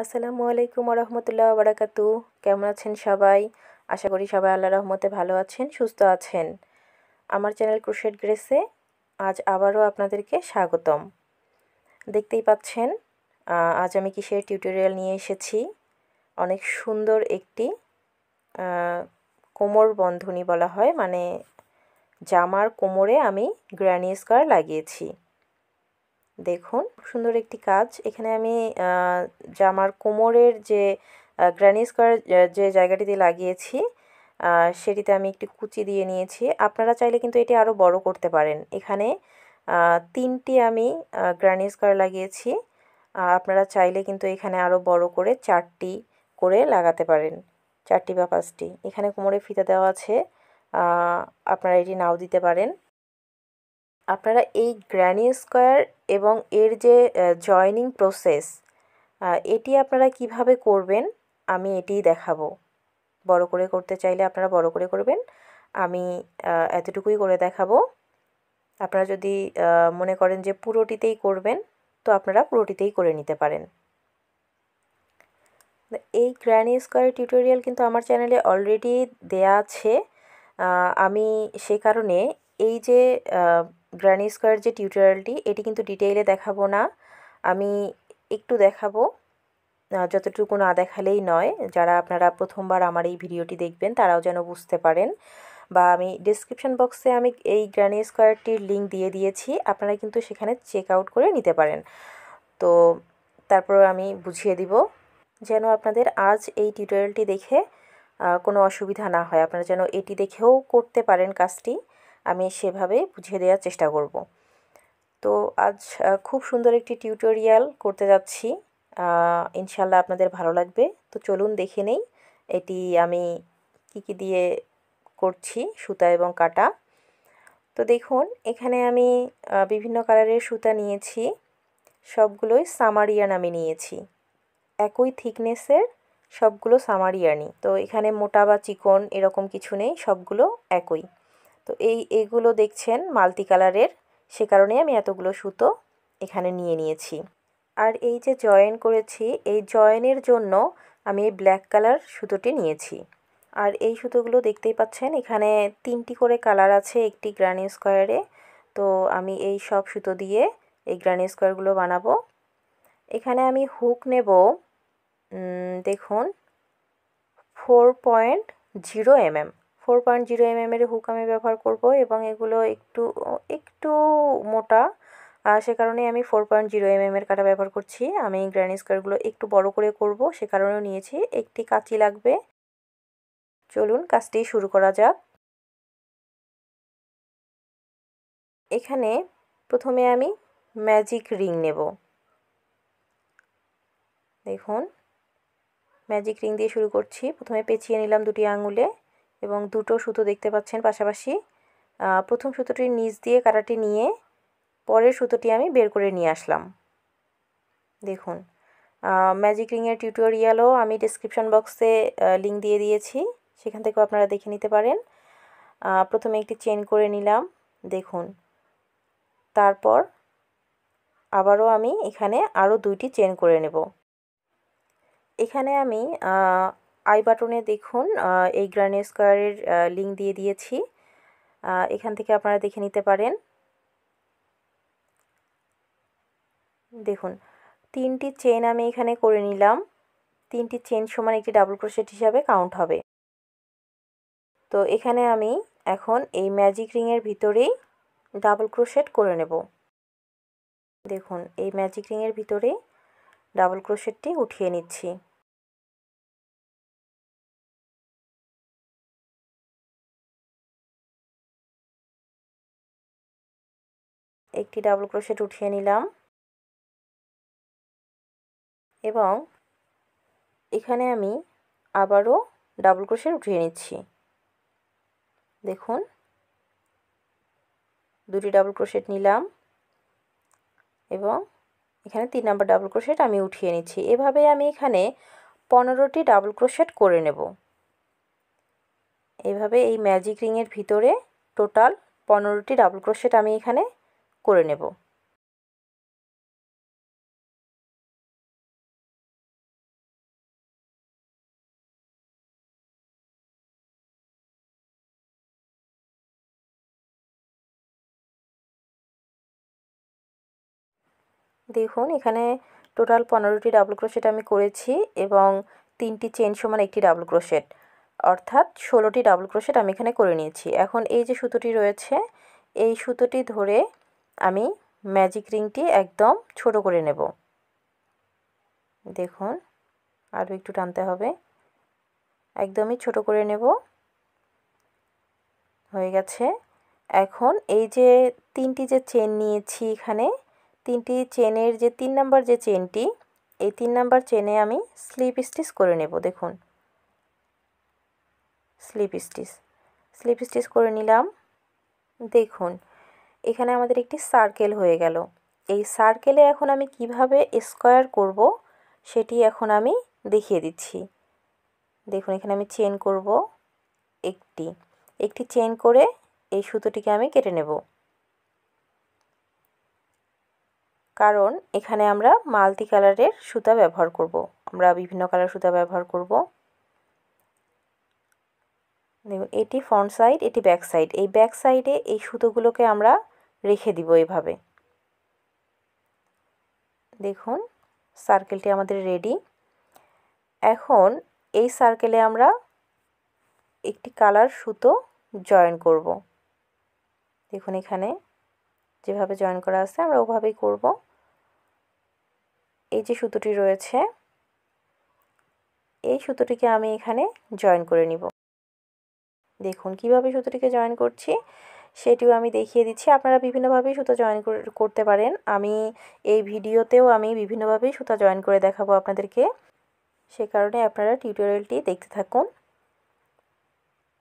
আসসালামু আলাইকুম ওরহমতুল্লাহ বারাকাতু। কেমন আছেন সবাই? আশা করি সবাই আল্লাহর রহমতে ভালো আছেন, সুস্থ আছেন। আমার চ্যানেল ক্রোশেট গ্রেসে আজ আবারও আপনাদেরকে স্বাগতম। দেখতেই পাচ্ছেন আজ আমি কিসের টিউটোরিয়াল নিয়ে এসেছি। অনেক সুন্দর একটি কোমর বন্ধনী বলা হয়, মানে জামার কোমরে আমি গ্র্যানি স্কার লাগিয়েছি। দেখুন সুন্দর একটি কাজ। এখানে আমি জামার কোমরের যে গ্র্যানি স্কার যে জায়গাটিতে লাগিয়েছি সেটিতে আমি একটি কুচি দিয়ে নিয়েছি। আপনারা চাইলে কিন্তু এটি আরও বড় করতে পারেন। এখানে 3টি আমি গ্র্যানি স্কার লাগিয়েছি। আপনারা চাইলে কিন্তু এখানে আরও বড় করে 4টি করে লাগাতে পারেন, 4টি বা 5টি। এখানে কোমরে ফিতা দেওয়া আছে, আপনারা এটি নাও দিতে পারেন। আপনারা এই গ্র্যানি স্কোয়ার এবং এর যে জয়েনিং প্রসেস এটি আপনারা কিভাবে করবেন আমি এটিই দেখাবো। বড় করে করতে চাইলে আপনারা বড় করে করবেন, আমি এতটুকুই করে দেখাবো। আপনারা যদি মনে করেন যে পুরোটিতেই করবেন তো আপনারা পুরোটিতেই করে নিতে পারেন। এই গ্র্যানি স্কোয়ার টিউটোরিয়াল কিন্তু আমার চ্যানেলে অলরেডি দেয়া আছে। আমি সে কারণে এই যে গ্র্যানি স্কোয়ার যে টিউটোরিয়ালটি এটি কিন্তু ডিটেইলে দেখাবো না, আমি একটু দেখাবো। যতটুকু না দেখালেই নয়, যারা আপনারা প্রথমবার আমার এই ভিডিওটি দেখবেন তারাও যেন বুঝতে পারেন। বা আমি ডিসক্রিপশন বক্সে আমি এই গ্র্যানি স্কোয়ারটির লিঙ্ক দিয়ে দিয়েছি, আপনারা কিন্তু সেখানে চেক আউট করে নিতে পারেন। তো তারপর আমি বুঝিয়ে দিব যেন আপনাদের আজ এই টিউটোরিয়ালটি দেখে কোনো অসুবিধা না হয়, আপনারা যেন এটি দেখেও করতে পারেন কাজটি, আমি সেভাবে বুঝিয়ে দেওয়ার চেষ্টা করব। তো আজ খুব সুন্দর একটি টিউটোরিয়াল করতে যাচ্ছি, ইনশাল্লাহ আপনাদের ভালো লাগবে। তো চলুন দেখে নেই এটি আমি কি দিয়ে করছি, সুতা এবং কাটা। তো দেখুন এখানে আমি বিভিন্ন কালারের সুতা নিয়েছি, সবগুলোই সামারিয়ান আমি নিয়েছি, একই থিকনেসের সবগুলো সামারিয়ানি। তো এখানে মোটা বা চিকন এরকম কিছু নেই, সবগুলো একই। তো এইগুলো দেখছেন মাল্টি কালারের, সে কারণে আমি এতগুলো সুতো এখানে নিয়েছি। আর এই যে জয়েন করেছি, এই জয়েনের জন্য আমি ব্ল্যাক কালার সুতোটি নিয়েছি। আর এই সুতোগুলো দেখতেই পাচ্ছেন এখানে 3টি করে কালার আছে একটি গ্র্যানি স্কোয়ারে। তো আমি এই সব সুতো দিয়ে এই গ্র্যানি স্কোয়ারগুলো বানাবো। এখানে আমি হুক নেব, দেখুন 4.0 mm 4.0 mm এর হুক আমি ব্যবহার করব এবং এগুলো একটু মোটা, সে কারণে আমি 4.0 mm এর কাঁটা ব্যবহার করছি। আমি গ্র্যানি স্কোয়ারগুলো একটু বড় করে করব, সে কারণেও নিয়েছি। একটি কাঁচি লাগবে। চলুন কাজটি শুরু করা যাক। এখানে প্রথমে আমি ম্যাজিক রিং নেব। দেখুন ম্যাজিক রিং দিয়ে শুরু করছি। প্রথমে পেঁচিয়ে নিলাম 2টি আঙুলে এবং 2টো সুতো দেখতে পাচ্ছেন পাশাপাশি। প্রথম সুতোটির নিচ দিয়ে কাঁটাটি নিয়ে পরের সুতোটি আমি বের করে নিয়ে আসলাম। দেখুন ম্যাজিক রিংয়ের টিউটোরিয়ালও আমি ডেসক্রিপশন বক্সে লিঙ্ক দিয়ে দিয়েছি, সেখান থেকেও আপনারা দেখে নিতে পারেন। প্রথমে একটি চেন করে নিলাম, দেখুন। তারপর আবারও আমি এখানে আরও 2টি চেন করে নেব। এখানে আমি আই বাটনে দেখুন এই গ্র্যানি স্কোয়ারের লিঙ্ক দিয়ে দিয়েছি, এখান থেকে আপনারা দেখে নিতে পারেন। দেখুন 3টি চেন আমি এখানে করে নিলাম, 3টি চেন সমান একটি ডাবল ক্রোশেট হিসাবে কাউন্ট হবে। তো এখানে আমি এখন এই ম্যাজিক রিংয়ের ভিতরেই ডাবল ক্রোশেট করে নেব। দেখুন এই ম্যাজিক রিংয়ের ভিতরে ডাবল ক্রোশেটটি উঠিয়ে নিচ্ছি। একটি ডাবল ক্রোশেট উঠিয়ে নিলাম এবং এখানে আমি আবারও ডাবল ক্রোশেট উঠিয়ে নিচ্ছি। দেখুন 2টি ডাবল ক্রোশেট নিলাম এবং এখানে 3 নাম্বার ডাবল ক্রোশেট আমি উঠিয়ে নিচ্ছি। এভাবে আমি এখানে 15টি ডাবল ক্রোশেট করে নেব। এভাবে এই ম্যাজিক রিংয়ের ভিতরে টোটাল 15টি ডাবল ক্রোশেট আমি এখানে করে নেব। দেখুন এখানে টোটাল 15টি ডাবল ক্রোশেট আমি করেছি এবং 3টি চেন সমান একটি ডাবল ক্রোশেট, অর্থাৎ 16টি ডাবল ক্রোশেট আমি এখানে করে নিয়েছি। এখন এই যে সুতোটি রয়েছে এই সুতোটি ধরে আমি ম্যাজিক রিংটি একদম ছোট করে নেব। দেখুন আরও একটু টানতে হবে, একদমই ছোট করে নেব। হয়ে গেছে। এখন এই যে 3টি যে চেন নিয়েছি এখানে 3টি চেনের যে 3 নাম্বার যে চেনটি, এই 3 নাম্বার চেনে আমি স্লিপ স্টিচ করে নেব। দেখুন স্লিপ স্টিচ করে নিলাম। দেখুন এখানে আমাদের একটি সার্কেল হয়ে গেল। এই সার্কেলে এখন আমি কিভাবে স্কয়ার করব সেটি এখন আমি দেখিয়ে দিচ্ছি। দেখুন এখানে আমি চেন করব, একটি চেন করে এই সুতোটিকে আমি কেটে নেব, কারণ এখানে আমরা মাল্টি কালারের সুতা ব্যবহার করব, আমরা বিভিন্ন কালার সুতা ব্যবহার করব। দেখুন এটি ফ্রন্ট সাইড, এটি ব্যাক সাইড। এই ব্যাক সাইডে এই সুতোগুলোকে আমরা রেখে দিব এভাবে। দেখুন সার্কেলটি আমাদের রেডি। এখন এই সার্কেলে আমরা একটি কালার সুতো জয়েন করব। দেখুন এখানে যেভাবে জয়েন করা আছে আমরা ওভাবেই করব। এই যে সুতোটি রয়েছে এই সুতোটিকে আমি এখানে জয়েন করে নিব। দেখুন কিভাবে সুতোটিকে জয়েন করছি সেটিও আমি দেখিয়ে দিচ্ছি। আপনারা বিভিন্নভাবেই সুতো জয়েন করতে পারেন। আমি এই ভিডিওতেও আমি বিভিন্নভাবেই সুতা জয়েন করে দেখাবো আপনাদেরকে, সে কারণে আপনারা টিউটোরিয়ালটি দেখতে থাকুন।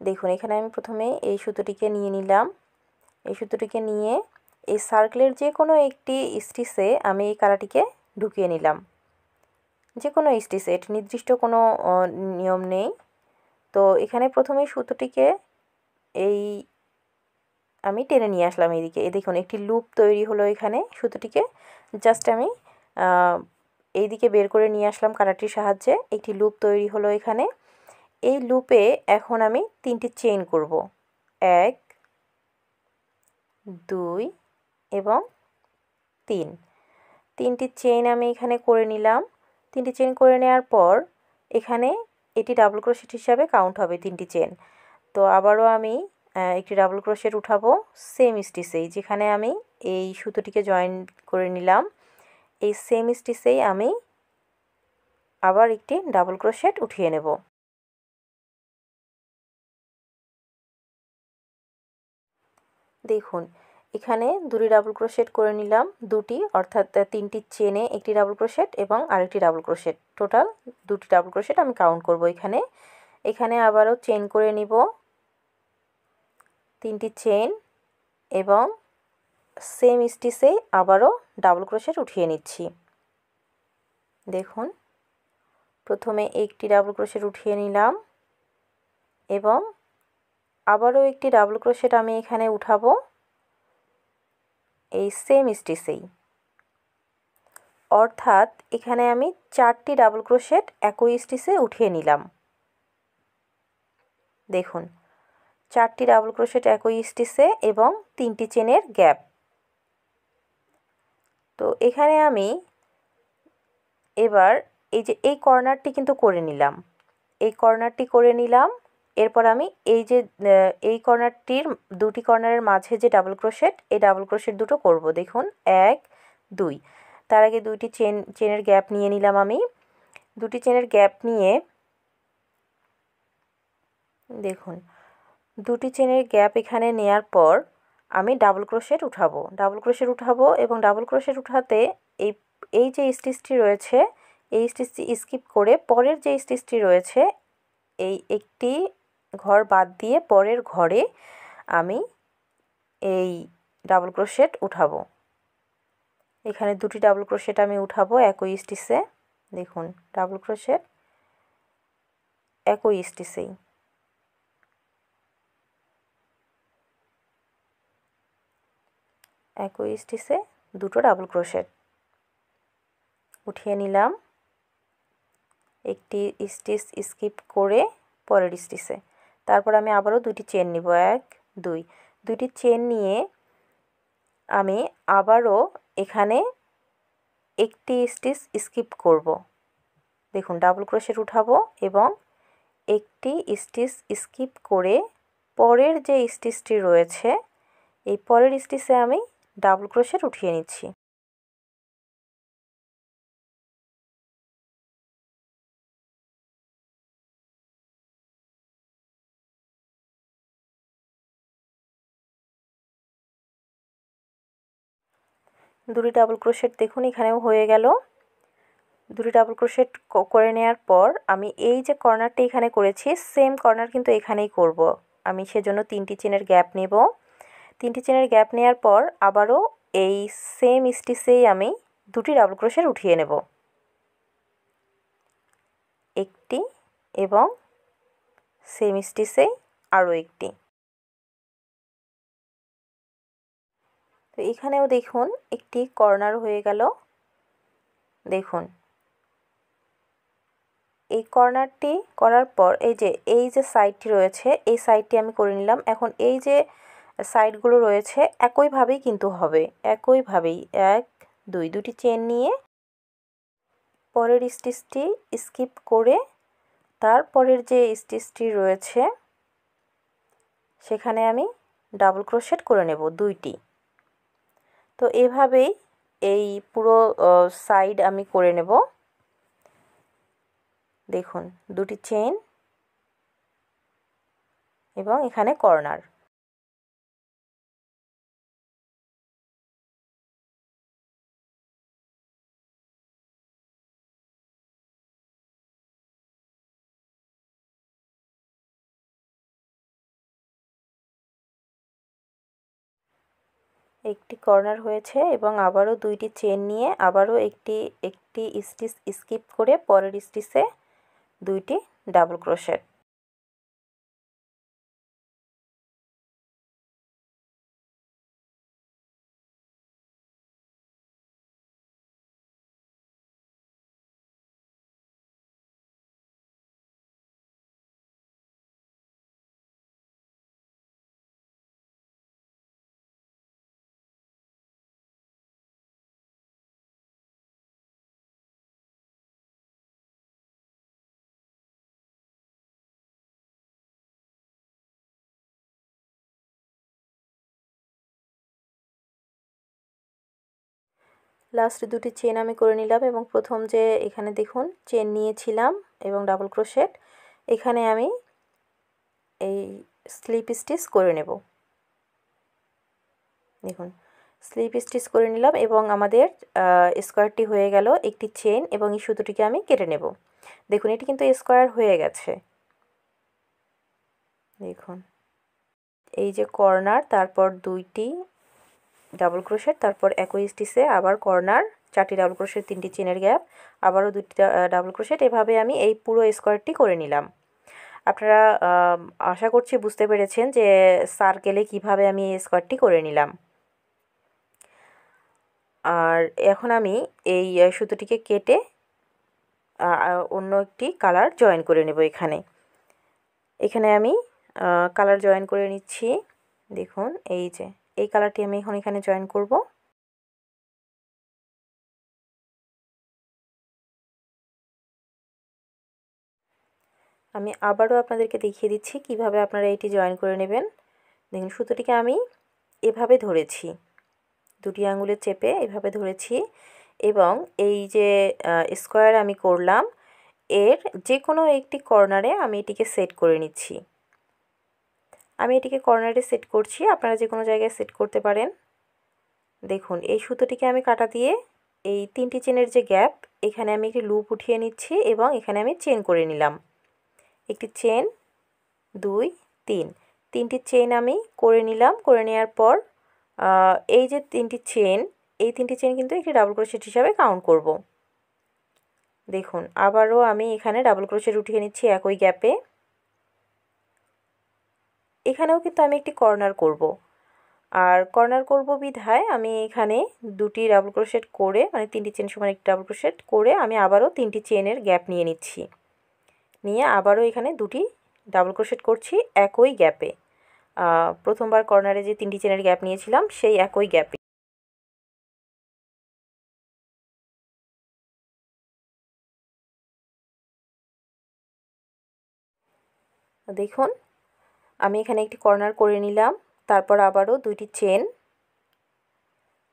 দেখুন এখানে আমি প্রথমে এই সুতোটিকে নিয়ে নিলাম। এই সুতোটিকে নিয়ে এই সার্কেলের যে কোনো একটি স্টিচে আমি এই কালারটিকে ঢুকিয়ে নিলাম। যে কোনো স্টিচে, এটি নির্দিষ্ট কোনো নিয়ম নেই। তো এখানে প্রথমেই সুতোটিকে এই আমি টেনে নিয়ে আসলাম এইদিকে। এই দেখুন একটি লুপ তৈরি হলো এখানে। সুতোটিকে জাস্ট আমি এইদিকে বের করে নিয়ে আসলাম কাটারটির সাহায্যে। একটি লুপ তৈরি হলো এখানে। এই লুপে এখন আমি 3টি চেইন করব, 1 2 এবং 3। 3টি চেইন আমি এখানে করে নিলাম। 3টি চেইন করে নেওয়ার পর এখানে এটি ডাবল ক্রোশেট হিসাবে কাউন্ট হবে 3টি চেইন। তো আবারও আমি একটি ডাবল ক্রোশেট উঠাবো সেম স্টিচেই, যেখানে আমি এই সুতোটিকে জয়েন করে নিলাম এই সেম স্টিচেই আমি আবার একটি ডাবল ক্রোশেট উঠিয়ে নেব। দেখুন এখানে 2টি ডাবল ক্রোশেট করে নিলাম, 2টি অর্থাৎ 3টি চেনে একটি ডাবল ক্রোশেট এবং আরেকটি ডাবল ক্রোশেট, টোটাল 2টি ডাবল ক্রোশেট আমি কাউন্ট করব এখানে। এখানে আবারও চেন করে নিব 3টি চেন এবং সেম স্টিচেই আবারও ডাবল ক্রোশেট উঠিয়ে নিচ্ছি। দেখুন প্রথমে একটি ডাবল ক্রোশেট উঠিয়ে নিলাম এবং আবারও একটি ডাবল ক্রোশেট আমি এখানে উঠাবো এই সেম স্টিচেই, অর্থাৎ এখানে আমি 4টি ডাবল ক্রোশেট একই স্টিচে উঠিয়ে নিলাম। দেখুন 4টি ডাবল ক্রোশেট একই স্টিচে এবং 3টি চেনের গ্যাপ। তো এখানে আমি এবার এই যে এই কর্নারটি কিন্তু করে নিলাম, এই কর্নারটি করে নিলাম। এরপর আমি এই যে এই কর্নারটির 2টি কর্নারের মাঝে যে ডাবল ক্রোশেট, এই ডাবল ক্রোশেট দুটো করব। দেখুন 1 2। তার আগে 2টি চেনের গ্যাপ নিয়ে নিলাম আমি। 2টি চেনের গ্যাপ নিয়ে দেখুন 2টি চেনের গ্যাপ এখানে নেয়ার পর আমি ডাবল ক্রোশেট উঠাবো, এবং ডাবল ক্রোশেট উঠাতে এই যে স্টিচটি রয়েছে এই স্টিচটি স্কিপ করে পরের যে স্টিচটি রয়েছে এই একটি ঘর বাদ দিয়ে পরের ঘরে আমি এই ডাবল ক্রোশেট উঠাবো। এখানে 2টি ডাবল ক্রোশেট আমি উঠাবো একই স্টিচে। দেখুন ডাবল ক্রোশেট একই স্টিচেই। একই স্টিচে 2টো ডাবল ক্রোশেট উঠিয়ে নিলাম, একটি স্টিচ স্কিপ করে পরের স্টিচে। তারপর আমি আবারও 2টি চেন নিব, 1 2। 2টি চেন নিয়ে আমি আবারও এখানে একটি স্টিচ স্কিপ করব। দেখুন ডাবল ক্রোশেট উঠাবো এবং একটি স্টিচ স্কিপ করে পরের যে স্টিচটি রয়েছে এই পরের স্টিচে আমি ডাবল ক্রোশেট উঠিয়ে নিচ্ছি। দুটি ডাবল ক্রোশেট দেখুন এখানেও হয়ে গেল। দুটি ডাবল ক্রোশেট করে নেওয়ার পর আমি এই যে কর্নারটি এখানে করেছি সেম কর্নার কিন্তু এখানেই করব। আমি সেজন্য 3টি চেনের গ্যাপ নেব। 3টি চেনের গ্যাপ নেওয়ার পর আবারও এই সেম স্টিচেই আমি দুটি ডাবল ক্রোশেট উঠিয়ে নেব, একটি এবং সেম স্টিচেই আরও একটি। তো এখানেও দেখুন একটি কর্নার হয়ে গেল। দেখুন এই কর্নারটি করার পর এই যে সাইডটি রয়েছে এই সাইডটি আমি করে নিলাম। এখন এই যে সাইডগুলো রয়েছে একইভাবেই কিন্তু হবে, একইভাবেই 1 2 দুটি চেন নিয়ে পরের স্টিচটি স্কিপ করে তারপরের যে স্টিচটি রয়েছে সেখানে আমি ডাবল ক্রোশেট করে নেব 2টি। তো এভাবেই এই পুরো সাইড আমি করে নেব। দেখুন দুটি চেন এবং এখানে কর্নার। একটি কর্নার হয়েছে এবং আবারও 2টি চেন নিয়ে আবারও একটি স্টিচ স্কিপ করে পরের স্টিচে 2টি ডাবল ক্রোশেট। লাস্ট 2টি চেন আমি করে নিলাম এবং প্রথম যে এখানে দেখুন চেন নিয়েছিলাম এবং ডাবল ক্রোশেট এখানে আমি এই স্লিপ স্টিচ করে নেব। দেখুন স্লিপ স্টিচ করে নিলাম এবং আমাদের স্কোয়ারটি হয়ে গেল। একটি চেন এবং এই সুতোটিকে আমি কেটে নেব। দেখুন এটি কিন্তু স্কোয়ার হয়ে গেছে। দেখুন এই যে কর্নার তারপর 2টি ডাবল ক্রোশেট তারপর একই স্টিচে আবার কর্নার 4টি ডাবল ক্রোশেট 3টি চেনের গ্যাপ আবারও 2টি ডাবল ক্রোশেট, এভাবে আমি এই পুরো স্কোয়ারটি করে নিলাম। আপনারা আশা করছি বুঝতে পেরেছেন যে সার্কেলে কিভাবে আমি এই স্কোয়ারটি করে নিলাম। আর এখন আমি এই সুতোটিকে কেটে অন্য একটি কালার জয়েন করে নেব। এখানে আমি কালার জয়েন করে নিচ্ছি। দেখুন এই যে এই কালারটি আমি এখন এখানে জয়েন করব। আমি আবারও আপনাদেরকে দেখিয়ে দিচ্ছি কিভাবে আপনারা এটি জয়েন করে নেবেন। দেখুন সুতোটিকে আমি এভাবে ধরেছি, 2টি আঙুলে চেপে এভাবে ধরেছি এবং এই যে স্কোয়ার আমি করলাম এর যে কোনো একটি কর্নারে আমি এটিকে সেট করে নিচ্ছি। আমি এটিকে কর্নারে সেট করছি, আপনারা যে কোনো জায়গায় সেট করতে পারেন। দেখুন এই সুতোটিকে আমি কাটা দিয়ে এই 3টি চেনের যে গ্যাপ এখানে আমি একটি লুপ উঠিয়ে নিচ্ছি এবং এখানে আমি চেন করে নিলাম। একটি চেন 2 3 3টি চেন আমি করে নিলাম। করে নেওয়ার পর এই যে 3টি চেন এই 3টি চেন কিন্তু একটি ডাবল ক্রোশেট হিসাবে কাউন্ট করব। দেখুন আবারও আমি এখানে ডাবল ক্রোশেট উঠিয়ে নিচ্ছি একই গ্যাপে। এখানেও কিন্তু আমি একটি কর্নার করব, আর কর্নার করব বিধায় আমি এখানে 2টি ডাবল ক্রোশেট করে মানে 3টি চেন সমান একটি ডাবল ক্রোশেট করে আমি আবারও 3টি চেনের গ্যাপ নিয়ে নিচ্ছি। নিয়ে আবারও এখানে 2টি ডাবল ক্রোশেট করছি একই গ্যাপে। প্রথমবার কর্নারে যে 3টি চেনের গ্যাপ নিয়েছিলাম সেই একই গ্যাপে। দেখুন আমি এখানে একটি কর্নার করে নিলাম, তারপর আবারও দুইটি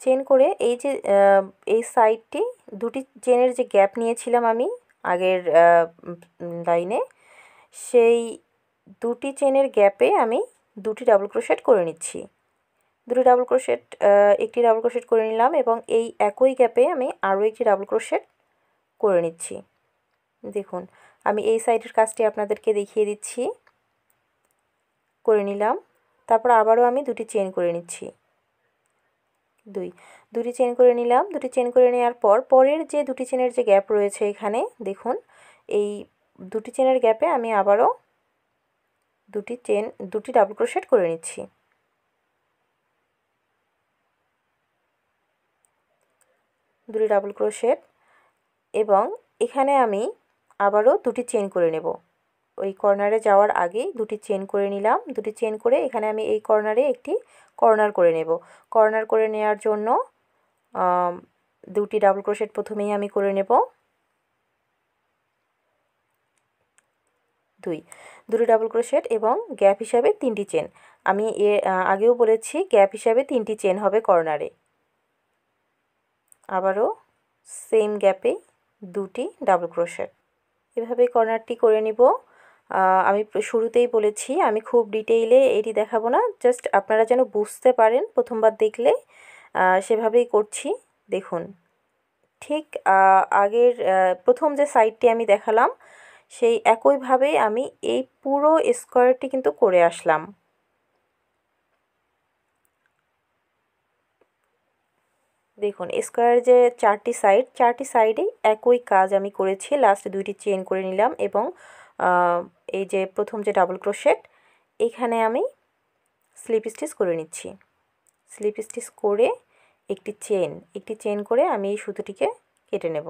চেন করে এই যে এই সাইডটি দুটি চেনের যে গ্যাপ নিয়েছিলাম আমি আগের লাইনে, সেই দুটি চেনের গ্যাপে আমি দুটি ডাবল ক্রোশেট করে নিচ্ছি। দুটি ডাবল ক্রোশেট, একটি ডাবল ক্রোশেট করে নিলাম এবং এই একই গ্যাপে আমি আরও একটি ডাবল ক্রোশেট করে নিচ্ছি। দেখুন আমি এই সাইডের কাজটি আপনাদেরকে দেখিয়ে দিচ্ছি। করে নিলাম, তারপর আবারও আমি দুটি চেন করে নিচ্ছি। দুটি চেন করে নিলাম। দুটি চেন করে নেওয়ার পর পরের যে দুটি চেনের যে গ্যাপ রয়েছে এখানে দেখুন, এই দুটি চেনের গ্যাপে আমি আবারও দুটি ডাবল ক্রোশেট করে নিচ্ছি। দুটি ডাবল ক্রোশেট এবং এখানে আমি আবারও দুটি চেন করে নেব। ওই কর্নারে যাওয়ার আগেই দুটি চেন করে নিলাম। দুটি চেন করে এখানে আমি এই কর্নারে একটি কর্নার করে নেব। কর্নার করে নেওয়ার জন্য দুটি ডাবল ক্রোশেট প্রথমেই আমি করে নেব। দুটি ডাবল ক্রোশেট এবং গ্যাপ হিসাবে তিনটি চেন। আমি আগেও বলেছি গ্যাপ হিসাবে তিনটি চেন হবে কর্নারে। আবারও সেম গ্যাপে দুটি ডাবল ক্রোশেট। এভাবে কর্নারটি করে নিব। আমি শুরুতেই বলেছি আমি খুব ডিটেইলে এটি দেখাবো না, জাস্ট আপনারা যেন বুঝতে পারেন প্রথমবার দেখলে, সেভাবেই করছি। দেখুন ঠিক আগের প্রথম যে সাইডটি আমি দেখালাম সেই একইভাবেই আমি এই পুরো স্কোয়ারটি কিন্তু করে আসলাম। দেখুন স্কোয়ার যে চারটি সাইডেই একই কাজ আমি করেছি। লাস্ট দুইটি চেন করে নিলাম এবং এই যে প্রথম যে ডাবল ক্রোশেট এখানে আমি স্লিপ স্টিচ করে নিচ্ছি। স্লিপ স্টিচ করে একটি চেন করে আমি এই সুতোটিকে কেটে নেব।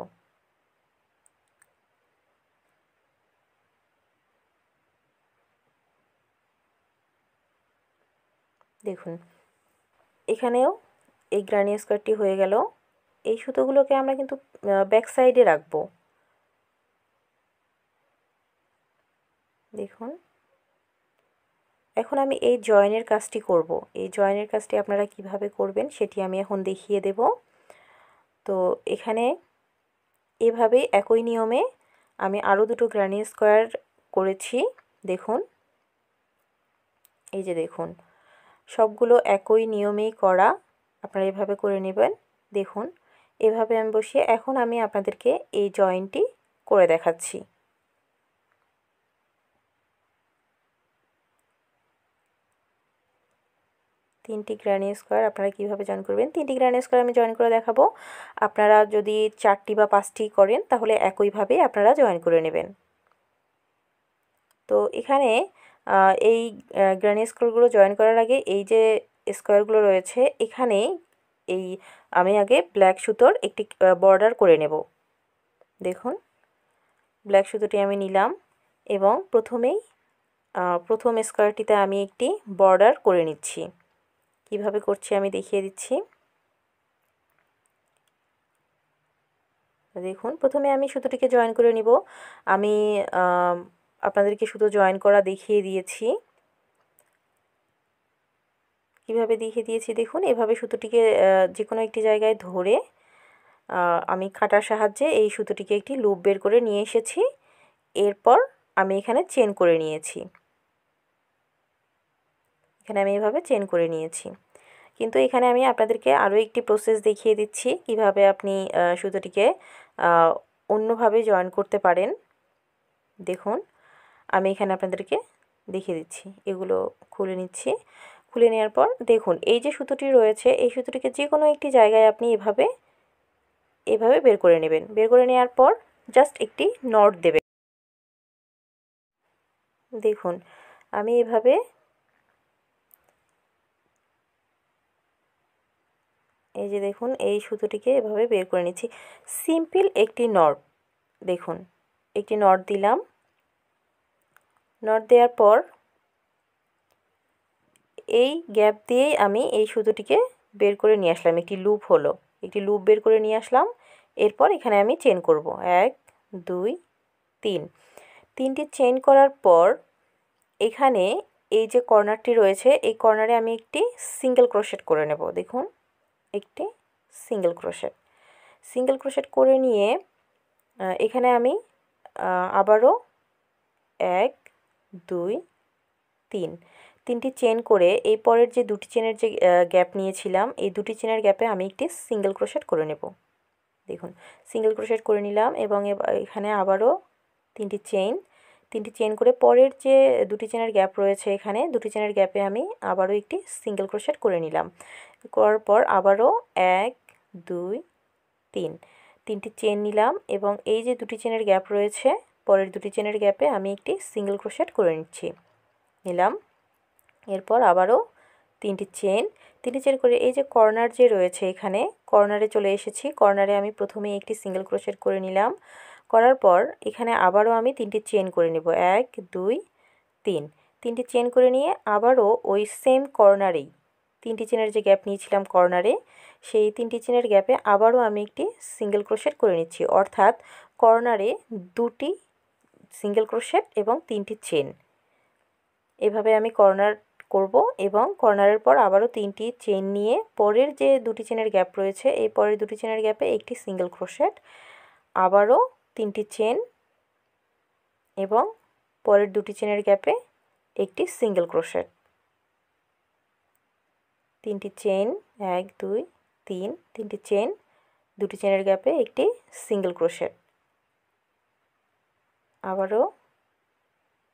দেখুন এখানেও এই গ্রানি স্কোয়ারটি হয়ে গেল। এই সুতোগুলোকে আমরা কিন্তু ব্যাক সাইডে রাখবো। দেখুন এখন আমি এই জয়েনের কাজটি করব। এই জয়েনের কাজটি আপনারা কিভাবে করবেন সেটি আমি এখন দেখিয়ে দেব। তো এখানে এভাবেই একই নিয়মে আমি আরও দুটো গ্রানি স্কোয়ার করেছি। দেখুন এই যে দেখুন সবগুলো একই নিয়মেই করা, আপনারা এভাবে করে নেবেন। দেখুন এভাবে আমি বসিয়ে এখন আমি আপনাদেরকে এই জয়েনটি করে দেখাচ্ছি। তিনটি গ্রানি স্কোয়ার আপনারা কীভাবে জয়েন করবেন, তিনটি গ্রানি স্কোয়ার আমি জয়েন করে দেখাবো। আপনারা যদি 4টি বা 5টি করেন তাহলে একইভাবেই আপনারা জয়েন করে নেবেন। তো এখানে এই গ্রানি স্কোয়ারগুলো জয়েন করার আগে এই যে স্কোয়ারগুলো রয়েছে এখানে এই আমি আগে ব্ল্যাক সুতোর একটি বর্ডার করে নেব। দেখুন ব্ল্যাক সুতোটি আমি নিলাম এবং প্রথম স্কোয়ারটিতে আমি একটি বর্ডার করে নিচ্ছি। কিভাবে করছি আমি দেখিয়ে দিচ্ছি। দেখুন প্রথমে আমি সুতোটিকে জয়েন করে নিব। আমি আপনাদেরকে সুতো জয়েন করা দেখিয়ে দিয়েছি। কিভাবে দেখিয়ে দিয়েছি দেখুন, এভাবে সুতোটিকে যে কোনো একটি জায়গায় ধরে আমি কাঁটার সাহায্যে এই সুতোটিকে একটি লুপ বের করে নিয়ে এসেছি। এরপর আমি এখানে চেন করে নিয়েছি। এখানে আমি এভাবে চেন করে নিয়েছি। কিন্তু এখানে আমি আপনাদেরকে আরও একটি প্রসেস দেখিয়ে দিচ্ছি কিভাবে আপনি সুতোটিকে অন্যভাবে জয়েন করতে পারেন। দেখুন আমি এখানে আপনাদেরকে দেখিয়ে দিচ্ছি। এগুলো খুলে নিচ্ছি। খুলে নেওয়ার পর দেখুন এই যে সুতোটি রয়েছে এই সুতোটিকে যে কোনো একটি জায়গায় আপনি এভাবে বের করে নেবেন। বের করে নেওয়ার পর জাস্ট একটি নট দেবেন। দেখুন আমি এভাবে এই যে দেখুন এই সুতোটিকে এভাবে বের করে নিচ্ছি। সিম্পল একটি নট, দেখুন একটি নট দিলাম। নট দেওয়ার পর এই গ্যাপ দিয়েই আমি এই সুতোটিকে বের করে নিয়ে আসলাম। একটি লুপ হলো, একটি লুপ বের করে নিয়ে আসলাম। এরপর এখানে আমি চেন করব 1 2 3। তিনটি চেন করার পর এখানে এই যে কর্নারটি রয়েছে এই কর্নারে আমি একটি সিঙ্গেল ক্রোশেট করে নেব। দেখুন একটি সিঙ্গেল ক্রোশেট করে নিয়ে এখানে আমি আবারও 1 2 3 তিনটি চেন করে এই পরের যে দুটি চেনের যে গ্যাপ নিয়েছিলাম এই দুটি চেনের গ্যাপে আমি একটি সিঙ্গেল ক্রোশেট করে নেব। দেখুন সিঙ্গেল ক্রোশেট করে নিলাম এবং এখানে আবারও তিনটি চেন করে পরের যে দুটি চেনের গ্যাপ রয়েছে এখানে দুটি চেনের গ্যাপে আমি আবারও একটি সিঙ্গেল ক্রোশেট করে নিলাম। করার পর আবারও 1 2 3 তিনটি চেন নিলাম এবং এই যে দুটি চেনের গ্যাপ রয়েছে পরের দুটি চেনের গ্যাপে আমি একটি সিঙ্গেল ক্রোশেট করে নিলাম। এরপর আবারও তিনটি চেন করে এই যে কর্নার যে রয়েছে এখানে কর্নারে চলে এসেছি। কর্নারে আমি প্রথমে একটি সিঙ্গেল ক্রোশেট করে নিলাম। করার পর এখানে আবারও আমি তিনটি চেন করে নেব 1 2 3 তিনটি চেন করে নিয়ে আবারও ওই সেম কর্নারেই তিনটি চেনের যে গ্যাপ নিয়েছিলাম কর্নারে সেই তিনটি চেনের গ্যাপে আবারও আমি একটি সিঙ্গেল ক্রোশেট করে নিচ্ছি। অর্থাৎ কর্নারে দুটি সিঙ্গেল ক্রোশেট এবং তিনটি চেন, এভাবে আমি কর্নার করব এবং কর্নারের পর আবারও তিনটি চেন নিয়ে পরের যে দুটি চেনের গ্যাপ রয়েছে এই পরের দুটি চেনের গ্যাপে একটি সিঙ্গেল ক্রোশেট, আবারও তিনটি চেন এবং পরের দুটি চেনের গ্যাপে একটি সিঙ্গেল ক্রোশেট, তিনটি চেন 1 2 3 তিনটি চেন দুটি চেনের গ্যাপে একটি সিঙ্গেল ক্রোশেট, আবারও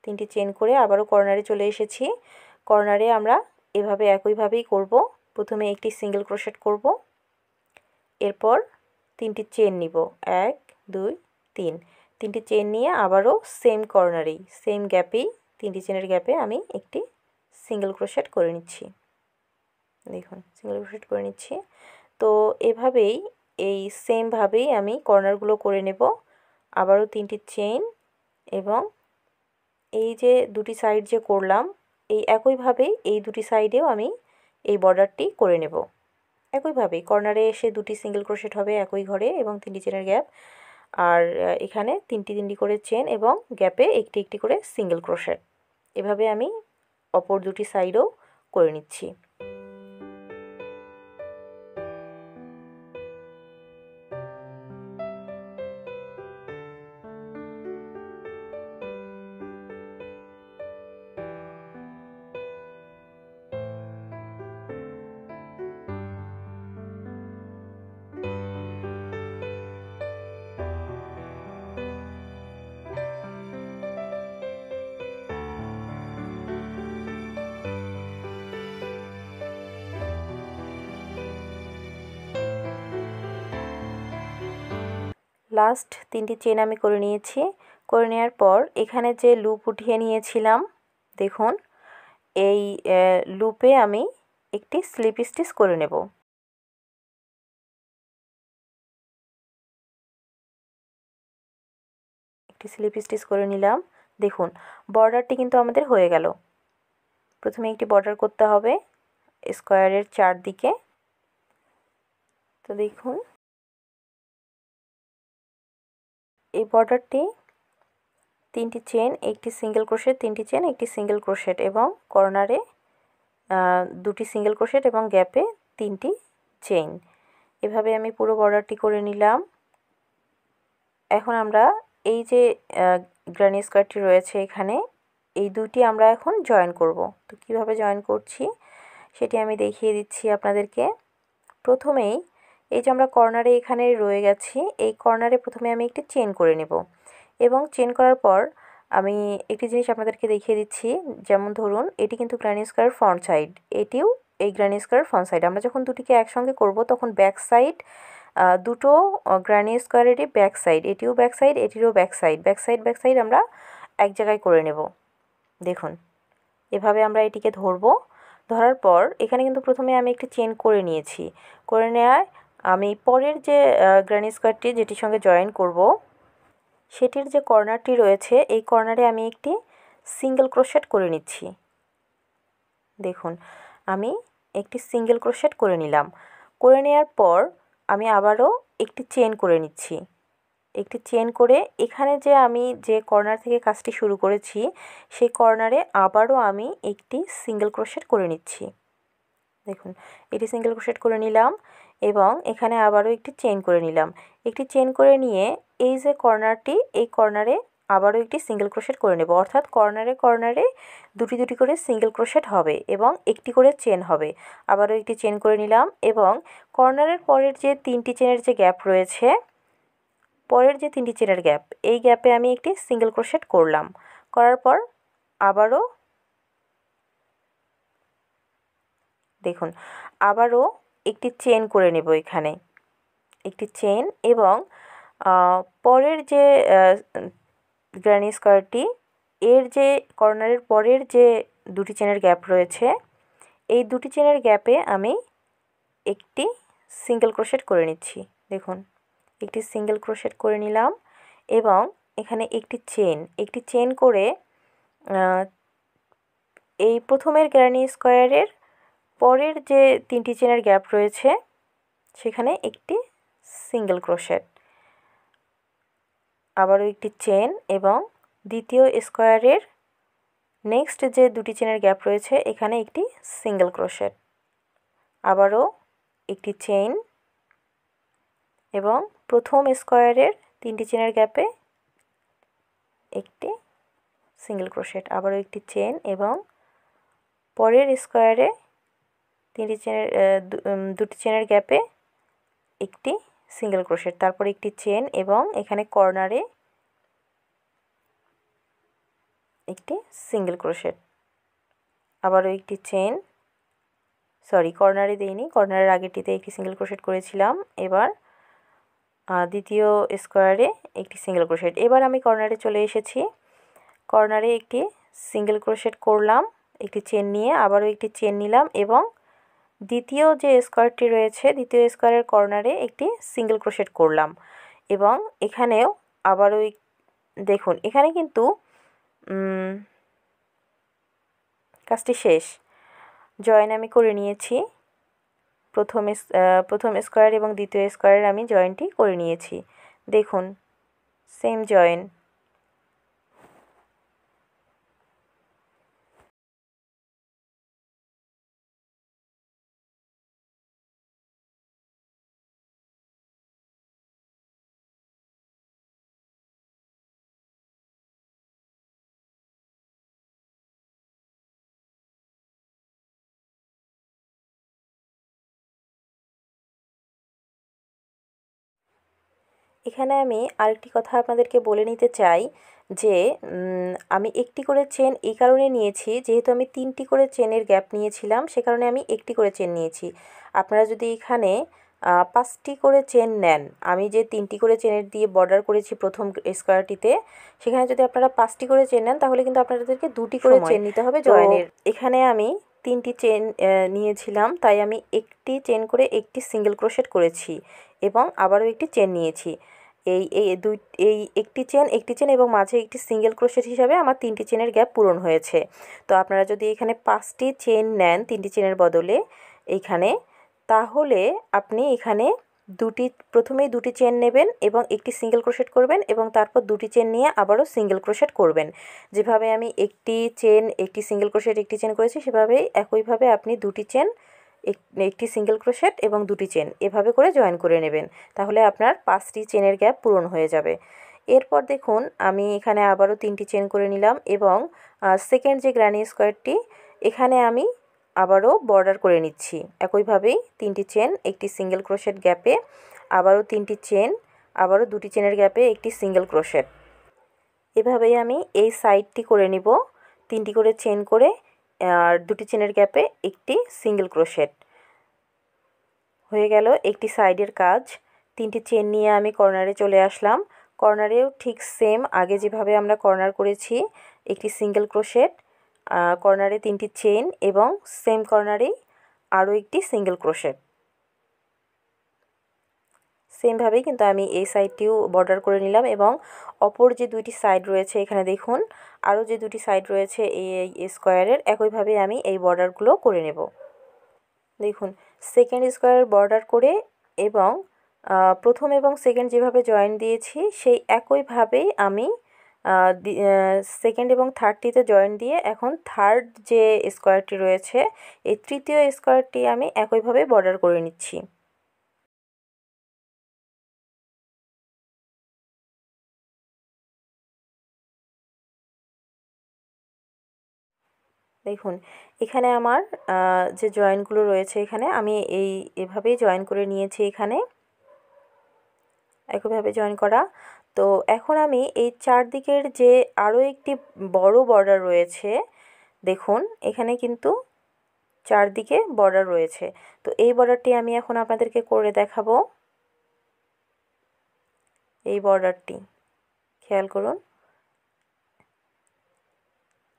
তিনটি চেন করে আবারও কর্নারে চলে এসেছি। কর্নারে আমরা এভাবে একইভাবেই করব। প্রথমে একটি সিঙ্গেল ক্রোশেট করব, এরপর তিনটি চেন নিব 1 2 3 তিনটি চেন নিয়ে আবারও সেম কর্নারেই সেম গ্যাপেই তিনটি চেনের গ্যাপে আমি একটি সিঙ্গেল ক্রোশেট করে নিচ্ছি। দেখুন সিঙ্গেল ক্রোশেট করে নিচ্ছি। তো এভাবেই এই সেমভাবেই আমি কর্নারগুলো করে নেব। আবারও তিনটি চেন এবং এই যে দুটি সাইড যে করলাম এই একইভাবেই এই দুটি সাইডেও আমি এই বর্ডারটি করে নেব। একইভাবেই কর্নারে এসে দুটি সিঙ্গেল ক্রোশেট হবে একই ঘরে এবং তিনটি চেনের গ্যাপ, আর এখানে তিনটি করে চেন এবং গ্যাপে একটি একটি করে সিঙ্গেল ক্রোশেট, এভাবে আমি অপর দুটি সাইডও করে নিচ্ছি। লাস্ট তিনটি চেন আমি করে নিয়েছি। করে নেওয়ার পর এখানে যে লুপ উঠিয়ে নিয়েছিলাম দেখুন এই লুপে আমি একটি স্লিপ স্টিচ করে নেব। একটি স্লিপ স্টিচ করে নিলাম। দেখুন বর্ডারটি কিন্তু আমাদের হয়ে গেল। প্রথমে একটি বর্ডার করতে হবে স্কোয়ারের চারদিকে। তো দেখুন এই বর্ডারটি তিনটি চেন একটি সিঙ্গেল ক্রোশেট, তিনটি চেন একটি সিঙ্গেল ক্রোশেট এবং কর্নারে দুটি সিঙ্গেল ক্রোশেট এবং গ্যাপে তিনটি চেইন, এভাবে আমি পুরো বর্ডারটি করে নিলাম। এখন আমরা এই যে গ্রানি স্কোয়ারটি রয়েছে এখানে এই দুটি আমরা এখন জয়েন করব। তো কিভাবে জয়েন করছি সেটি আমি দেখিয়ে দিচ্ছি আপনাদেরকে। প্রথমেই এই যে আমরা কর্নারে এখানে রয়ে গেছি এই কর্নারে প্রথমে আমি একটি চেন করে নেব এবং চেন করার পর আমি একটি জিনিস আপনাদেরকে দেখিয়ে দিচ্ছি। যেমন ধরুন এটি কিন্তু গ্রানি স্কোয়ার ফ্রন্ট সাইড, এটিও এই গ্রানি স্কোয়ার ফ্রন্ট সাইড। আমরা যখন দুটিকে একসঙ্গে করব তখন ব্যাক সাইড দুটো গ্রানি স্কোয়ারেরই ব্যাক সাইড, এটিও ব্যাক সাইড এটিরও ব্যাক সাইড আমরা এক জায়গায় করে নেব। দেখুন এভাবে আমরা এটিকে ধরবো। ধরার পর এখানে কিন্তু প্রথমে আমি একটি চেন করে নিয়েছি। করে নেওয়ায় আমি পরের যে গ্রানি স্কোয়ারটি যেটির সঙ্গে জয়েন করব সেটির যে কর্নারটি রয়েছে এই কর্নারে আমি একটি সিঙ্গেল ক্রোশেট করে নিচ্ছি। দেখুন আমি একটি সিঙ্গেল ক্রোশেট করে নিলাম। করে নেওয়ার পর আমি আবারও একটি চেন করে নিচ্ছি। একটি চেন করে এখানে যে আমি যে কর্নার থেকে কাজটি শুরু করেছি সেই কর্নারে আবারও আমি একটি সিঙ্গেল ক্রোশেট করে নিচ্ছি। দেখুন এটি সিঙ্গেল ক্রোশেট করে নিলাম এবং এখানে আবারও একটি চেন করে নিলাম। একটি চেন করে নিয়ে এই যে কর্নারটি, এই কর্নারে আবারও একটি সিঙ্গেল ক্রোশেট করে নেব, অর্থাৎ কর্নারে কর্নারে দুটি দুটি করে সিঙ্গেল ক্রোশেট হবে এবং একটি করে চেন হবে। আবারও একটি চেন করে নিলাম এবং কর্নারের পরের যে 3টি চেনের যে গ্যাপ রয়েছে, পরের যে 3টি চেনের গ্যাপ, এই গ্যাপে আমি একটি সিঙ্গেল ক্রোশেট করলাম। করার পর আবারও দেখুন আবারও একটি চেন করে নেব, এখানে একটি চেন এবং পরের যে গ্র্যানি স্কোয়ারটি, এর যে কর্নারের পরের যে দুটি চেনের গ্যাপ রয়েছে, এই দুটি চেনের গ্যাপে আমি একটি সিঙ্গেল ক্রোশেট করে নিচ্ছি। দেখুন একটি সিঙ্গেল ক্রোশেট করে নিলাম এবং এখানে একটি চেন করে এই প্রথমের গ্র্যানি স্কোয়ারের পরের যে 3টি চেনের গ্যাপ রয়েছে সেখানে একটি সিঙ্গেল ক্রোশেট, আবারও একটি চেন এবং দ্বিতীয় স্কোয়ারের নেক্সট যে দুটি চেনের গ্যাপ রয়েছে এখানে একটি সিঙ্গেল ক্রোশেট, আবারও একটি চেন এবং প্রথম স্কোয়ারের 3টি চেনের গ্যাপে একটি সিঙ্গেল ক্রোশেট, আবারও একটি চেন এবং পরের স্কোয়ারে 3টি চেনের দুটি চেনের গ্যাপে একটি সিঙ্গেল ক্রোশেট, তারপর একটি চেন এবং এখানে কর্নারে একটি সিঙ্গেল ক্রোশেট, আবারও একটি চেন, কর্নারে দেইনি, কর্নারের আগেরটিতে একটি সিঙ্গেল ক্রোশেট করেছিলাম, এবার দ্বিতীয় স্কোয়ারে একটি সিঙ্গেল ক্রোশেট। এবার আমি কর্নারে চলে এসেছি, কর্নারে একটি সিঙ্গেল ক্রোশেট করলাম, একটি চেন নিয়ে আবারও একটি চেন নিলাম এবং দ্বিতীয় যে স্কোয়ারটি রয়েছে দ্বিতীয় স্কোয়ারের কর্নারে একটি সিঙ্গেল ক্রোশেট করলাম এবং এখানেও আবারও দেখুন এখানে কিন্তু কাজটি শেষ, জয়েন আমি করে নিয়েছি, প্রথম স্কোয়ার এবং দ্বিতীয় স্কোয়ারের আমি জয়েনটি করে নিয়েছি। দেখুন সেম জয়েন। এখানে আমি আরেকটি কথা আপনাদেরকে বলে নিতে চাই যে আমি একটি করে চেন এই কারণে নিয়েছি, যেহেতু আমি 3টি করে চেনের গ্যাপ নিয়েছিলাম সে কারণে আমি একটি করে চেন নিয়েছি। আপনারা যদি এখানে 5টি করে চেন নেন, আমি যে 3টি করে চেনের দিয়ে বর্ডার করেছি প্রথম স্কোয়ারটিতে, সেখানে যদি আপনারা 5টি করে চেন নেন তাহলে কিন্তু আপনাদেরকে 2টি করে চেন নিতে হবে জয়েনের। এখানে আমি 3টি চেন নিয়েছিলাম, তাই আমি একটি চেন করে একটি সিঙ্গেল ক্রোশেট করেছি এবং আবারও একটি চেন নিয়েছি। এই একটি চেন এবং মাঝে একটি সিঙ্গেল ক্রোশেট হিসাবে আমার 3টি চেনের গ্যাপ পূরণ হয়েছে। তো আপনারা যদি এখানে 5টি চেন নেন 3টি চেনের বদলে এইখানে, তাহলে আপনি এখানে প্রথমেই দুটি চেন নেবেন এবং একটি সিঙ্গেল ক্রোশেট করবেন এবং তারপর দুটি চেন নিয়ে আবারও সিঙ্গেল ক্রোশেট করবেন। যেভাবে আমি একটি চেন একটি সিঙ্গেল ক্রোশেট একটি চেন করেছি সেভাবেই একইভাবে আপনি দুটি চেন একটি সিঙ্গেল ক্রোশেট এবং দুটি চেন এভাবে করে জয়েন করে নেবেন, তাহলে আপনার 5টি চেনের গ্যাপ পূরণ হয়ে যাবে। এরপর দেখুন আমি এখানে আবারও 3টি চেন করে নিলাম এবং সেকেন্ড যে গ্র্যানি স্কোয়ারটি এখানে আমি আবারও বর্ডার করে নিচ্ছি একইভাবেই 3টি চেন একটি সিঙ্গেল ক্রোশেট গ্যাপে, আবারও 3টি চেন, আবারও দুটি চেনের গ্যাপে একটি সিঙ্গেল ক্রোশেট, এভাবেই আমি এই সাইডটি করে নিব। 3টি করে চেন করে আর দুটি চেনের গ্যাপে একটি সিঙ্গেল ক্রোশেট হয়ে গেল একটি সাইডের কাজ। 3টি চেন নিয়ে আমি কর্নারে চলে আসলাম, কর্নারেও ঠিক সেম আগে যেভাবে আমরা কর্নার করেছি একটি সিঙ্গেল ক্রোশেট, কর্নারে 3টি চেন এবং সেম কর্নারেই আরও একটি সিঙ্গেল ক্রোশেট। সেমভাবেই কিন্তু আমি এই সাইডটিও বর্ডার করে নিলাম এবং অপর যে দুইটি সাইড রয়েছে এখানে দেখুন আরও যে দুটি সাইড রয়েছে এই স্কোয়ারের একইভাবে আমি এই বর্ডারগুলো করে নেব। দেখুন সেকেন্ড স্কোয়ারের বর্ডার করে এবং প্রথম এবং সেকেন্ড যেভাবে জয়েন দিয়েছি সেই একইভাবেই আমি সেকেন্ড এবং থার্ডটিতে জয়েন দিয়ে এখন থার্ড যে স্কোয়ারটি রয়েছে এই তৃতীয় স্কোয়ারটি আমি একইভাবে বর্ডার করে নিচ্ছি। দেখুন এখানে আমার যে জয়েনগুলো রয়েছে এখানে আমি এভাবেই জয়েন করে নিয়েছি, এখানে একইভাবে জয়েন করা। তো এখন আমি এই চারদিকের যে আরও একটি বড় বর্ডার রয়েছে, দেখুন এখানে কিন্তু চারদিকে বর্ডার রয়েছে। তো এই বর্ডারটি আমি এখন আপনাদেরকে করে দেখাবো। এই বর্ডারটি খেয়াল করুন,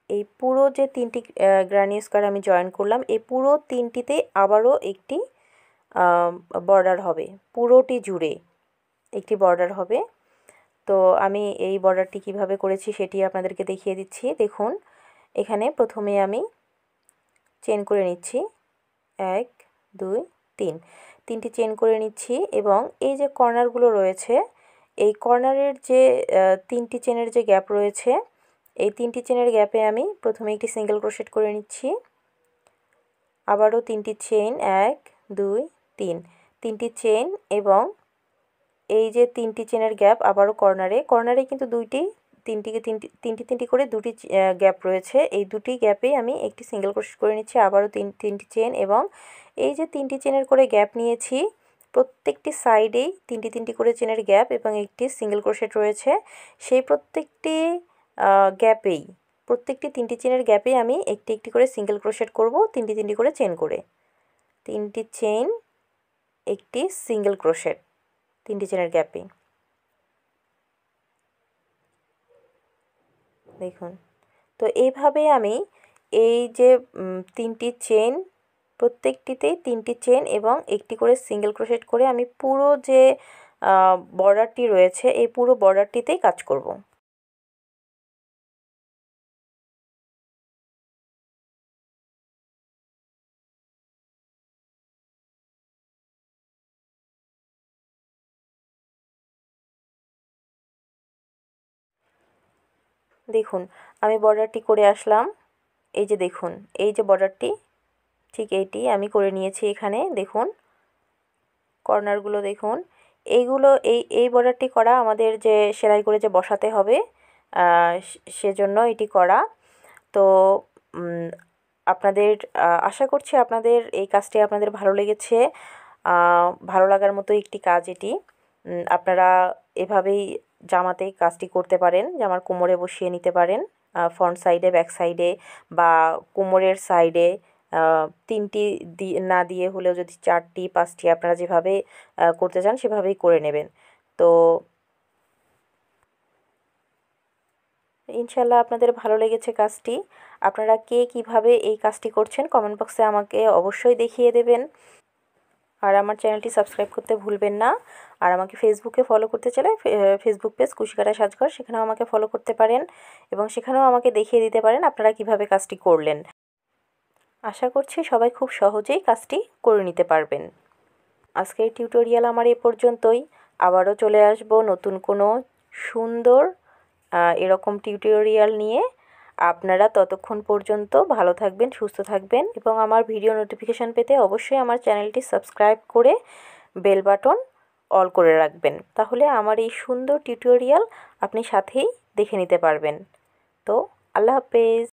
এই পুরো যে তিনটি গ্রানি স্কোয়ার আমি জয়েন করলাম এই পুরো তিনটিতেই আবারও একটি বর্ডার হবে, পুরোটি জুড়ে একটি বর্ডার হবে। তো আমি এই বর্ডারটি কিভাবে করেছি সেটি আপনাদেরকে দেখিয়ে দিচ্ছি। দেখুন এখানে প্রথমে আমি চেন করে নিচ্ছি 1 2 3, তিনটি চেন করে নিচ্ছি এবং এই যে কর্নারগুলো রয়েছে এই কর্নারের যে তিনটি চেনের যে গ্যাপ রয়েছে এই তিনটি চেনের গ্যাপে আমি প্রথমে একটি সিঙ্গেল ক্রোশেট করে নিচ্ছি, আবারও তিনটি চেন 1 2 3, তিনটি চেন এবং এই যে তিনটি চেনের গ্যাপ আবারও কর্নারে কিন্তু তিনটি করে দুটি গ্যাপ রয়েছে, এই দুটি গ্যাপেই আমি একটি সিঙ্গেল ক্রোশেট করে নিচ্ছি, আবারও তিনটি চেন এবং এই যে তিনটি চেনের করে গ্যাপ নিয়েছি প্রত্যেকটি সাইডেই তিনটি করে চেনের গ্যাপ এবং একটি সিঙ্গেল ক্রোশেট রয়েছে, সেই প্রত্যেকটি গ্যাপেই প্রত্যেকটি তিনটি চেনের গ্যাপেই আমি একটি করে সিঙ্গেল ক্রোশেট করব, তিনটি করে চেন করে, তিনটি চেন একটি সিঙ্গেল ক্রোশেট তিনটি চেনের গ্যাপে। দেখুন তো এইভাবে আমি এই যে তিনটি চেন প্রত্যেকটিতেই তিনটি চেন এবং একটি করে সিঙ্গেল ক্রোশেট করে আমি পুরো যে বর্ডারটি রয়েছে এই পুরো বর্ডারটিতেই কাজ করব। দেখুন আমি বর্ডারটি করে আসলাম, এই যে দেখুন এই যে বর্ডারটি ঠিক এইটি আমি করে নিয়েছি। এখানে দেখুন কর্নারগুলো দেখুন, এইগুলো এই বর্ডারটি করা আমাদের যে সেলাই করে যে বসাতে হবে সেজন্য এটি করা। তো আপনাদের আশা করছি আপনাদের এই কাজটি আপনাদের ভালো লেগেছে, ভালো লাগার মতো একটি কাজ এটি। আপনারা এভাবেই জামাতে কাজটি করতে পারেন, জামার কোমরে বসিয়ে নিতে পারেন, ফ্রন্ট সাইডে ব্যাক সাইডে বা কোমরের সাইডে তিনটি না দিয়ে হলেও যদি 4টি 5টি আপনারা যেভাবে করতে চান সেভাবেই করে নেবেন। তো ইনশাল্লাহ আপনাদের ভালো লেগেছে কাজটি। আপনারা কে কীভাবে এই কাজটি করছেন কমেন্ট বক্সে আমাকে অবশ্যই দেখিয়ে দেবেন। আর আমার চ্যানেলটি সাবস্ক্রাইব করতে ভুলবেন না। আর আমাকে ফেসবুকে ফলো করতে চাইলে ফেসবুক পেজ কুশিকাটা সাজঘর, সেখানেও আমাকে ফলো করতে পারেন এবং সেখানেও আমাকে দেখিয়ে দিতে পারেন আপনারা কিভাবে কাজটি করলেন। আশা করছি সবাই খুব সহজেই কাজটি করে নিতে পারবেন। আজকের টিউটোরিয়াল আমার এ পর্যন্তই। আবারও চলে আসব নতুন কোনো সুন্দর এরকম টিউটোরিয়াল নিয়ে। আপনারা ততক্ষণ পর্যন্ত ভালো থাকবেন, সুস্থ থাকবেন এবং আমার ভিডিও নোটিফিকেশান পেতে অবশ্যই আমার চ্যানেলটি সাবস্ক্রাইব করে বেল বাটন অল করে রাখবেন, তাহলে আমার এই সুন্দর টিউটোরিয়াল আপনি সাথেই দেখে নিতে পারবেন। তো আল্লাহ হাফেজ।